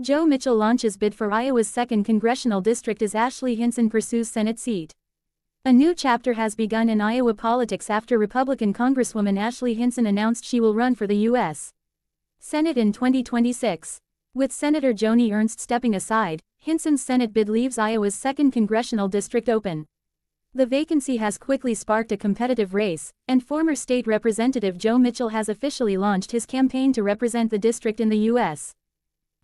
Joe Mitchell launches bid for Iowa's 2nd congressional district as Ashley Hinson pursues Senate seat. A new chapter has begun in Iowa politics after Republican Congresswoman Ashley Hinson announced she will run for the U.S. Senate in 2026. With Senator Joni Ernst stepping aside, Hinson's Senate bid leaves Iowa's 2nd congressional district open. The vacancy has quickly sparked a competitive race, and former state representative Joe Mitchell has officially launched his campaign to represent the district in the U.S.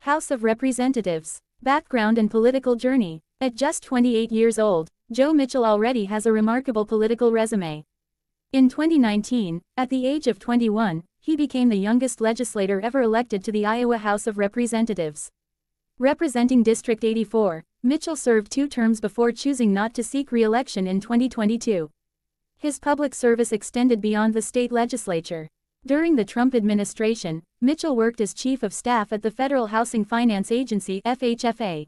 House of Representatives. Background and political journey. At just 28 years old, Joe Mitchell already has a remarkable political resume. In 2019, at the age of 21, he became the youngest legislator ever elected to the Iowa House of Representatives. Representing District 84, Mitchell served 2 terms before choosing not to seek re-election in 2022. His public service extended beyond the state legislature. During the Trump administration, Mitchell worked as chief of staff at the Federal Housing Finance Agency (FHFA).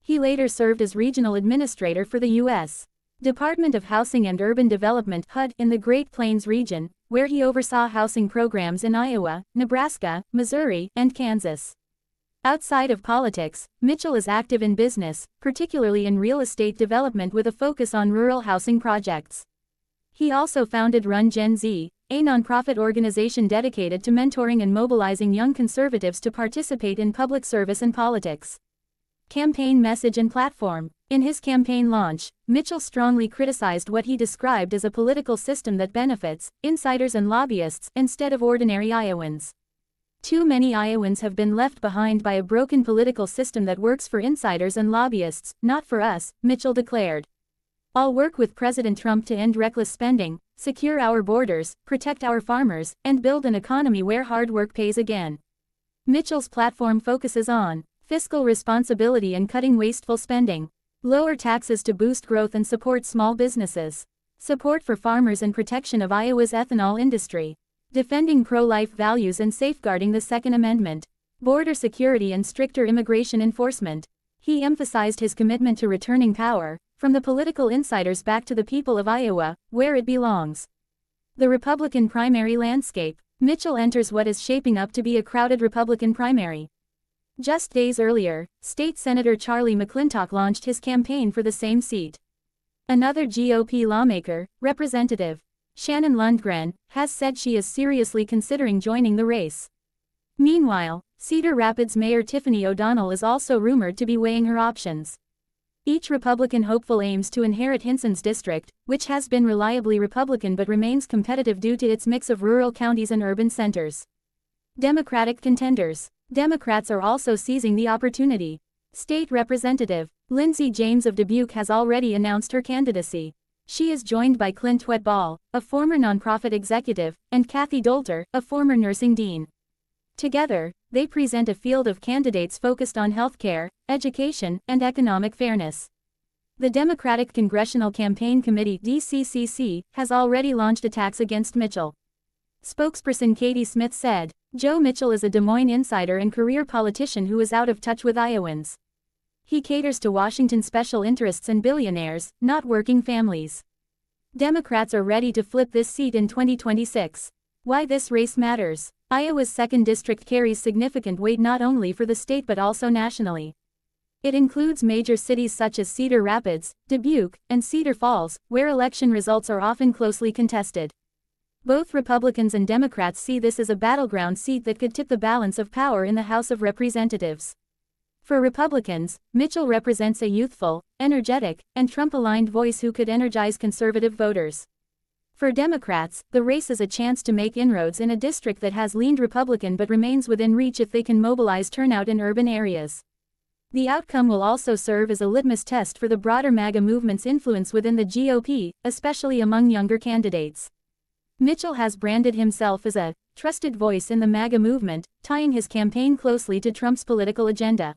He later served as regional administrator for the U.S. Department of Housing and Urban Development (HUD) in the Great Plains region, where he oversaw housing programs in Iowa, Nebraska, Missouri, and Kansas. Outside of politics, Mitchell is active in business, particularly in real estate development with a focus on rural housing projects. He also founded Run Gen Z, a nonprofit organization dedicated to mentoring and mobilizing young conservatives to participate in public service and politics. Campaign message and platform. In his campaign launch, Mitchell strongly criticized what he described as a political system that benefits insiders and lobbyists instead of ordinary Iowans. Too many Iowans have been left behind by a broken political system that works for insiders and lobbyists, not for us, Mitchell declared. I'll work with President Trump to end reckless spending, secure our borders, protect our farmers, and build an economy where hard work pays again. Mitchell's platform focuses on fiscal responsibility and cutting wasteful spending, lower taxes to boost growth and support small businesses, support for farmers and protection of Iowa's ethanol industry, defending pro-life values and safeguarding the Second Amendment, border security and stricter immigration enforcement. He emphasized his commitment to returning power, from the political insiders back to the people of Iowa, where it belongs. The Republican primary landscape. Mitchell enters what is shaping up to be a crowded Republican primary. Just days earlier, State Senator Charlie McClintock launched his campaign for the same seat. Another GOP lawmaker, Representative Shannon Lundgren, has said she is seriously considering joining the race. Meanwhile, Cedar Rapids Mayor Tiffany O'Donnell is also rumored to be weighing her options. Each Republican hopeful aims to inherit Hinson's district, which has been reliably Republican but remains competitive due to its mix of rural counties and urban centers. Democratic contenders. Democrats are also seizing the opportunity. State Representative Lindsey James of Dubuque has already announced her candidacy. She is joined by Clint Wetball, a former nonprofit executive, and Kathy Dolter, a former nursing dean. Together, they present a field of candidates focused on healthcare, education, and economic fairness. The Democratic Congressional Campaign Committee (DCCC) has already launched attacks against Mitchell. Spokesperson Katie Smith said, "Joe Mitchell is a Des Moines insider and career politician who is out of touch with Iowans. He caters to Washington special interests and billionaires, not working families." Democrats are ready to flip this seat in 2026. Why this race matters. Iowa's 2nd District carries significant weight not only for the state but also nationally. It includes major cities such as Cedar Rapids, Dubuque, and Cedar Falls, where election results are often closely contested. Both Republicans and Democrats see this as a battleground seat that could tip the balance of power in the House of Representatives. For Republicans, Mitchell represents a youthful, energetic, and Trump-aligned voice who could energize conservative voters. For Democrats, the race is a chance to make inroads in a district that has leaned Republican but remains within reach if they can mobilize turnout in urban areas. The outcome will also serve as a litmus test for the broader MAGA movement's influence within the GOP, especially among younger candidates. Mitchell has branded himself as a trusted voice in the MAGA movement, tying his campaign closely to Trump's political agenda.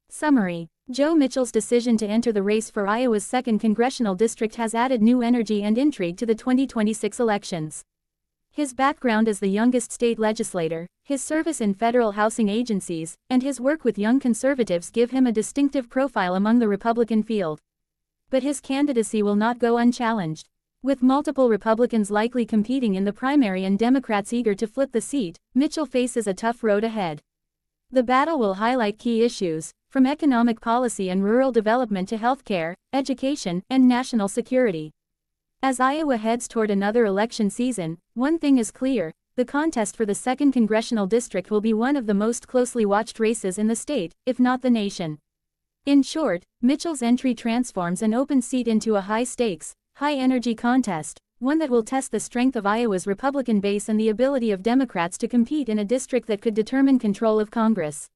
Summary. Joe Mitchell's decision to enter the race for Iowa's 2nd congressional district has added new energy and intrigue to the 2026 elections. His background as the youngest state legislator, his service in federal housing agencies, and his work with young conservatives give him a distinctive profile among the Republican field. But his candidacy will not go unchallenged. With multiple Republicans likely competing in the primary and Democrats eager to flip the seat, Mitchell faces a tough road ahead. The battle will highlight key issues, from economic policy and rural development to healthcare, education, and national security. As Iowa heads toward another election season, one thing is clear: the contest for the 2nd congressional district will be one of the most closely watched races in the state, if not the nation. In short, Mitchell's entry transforms an open seat into a high-stakes, high-energy contest, one that will test the strength of Iowa's Republican base and the ability of Democrats to compete in a district that could determine control of Congress.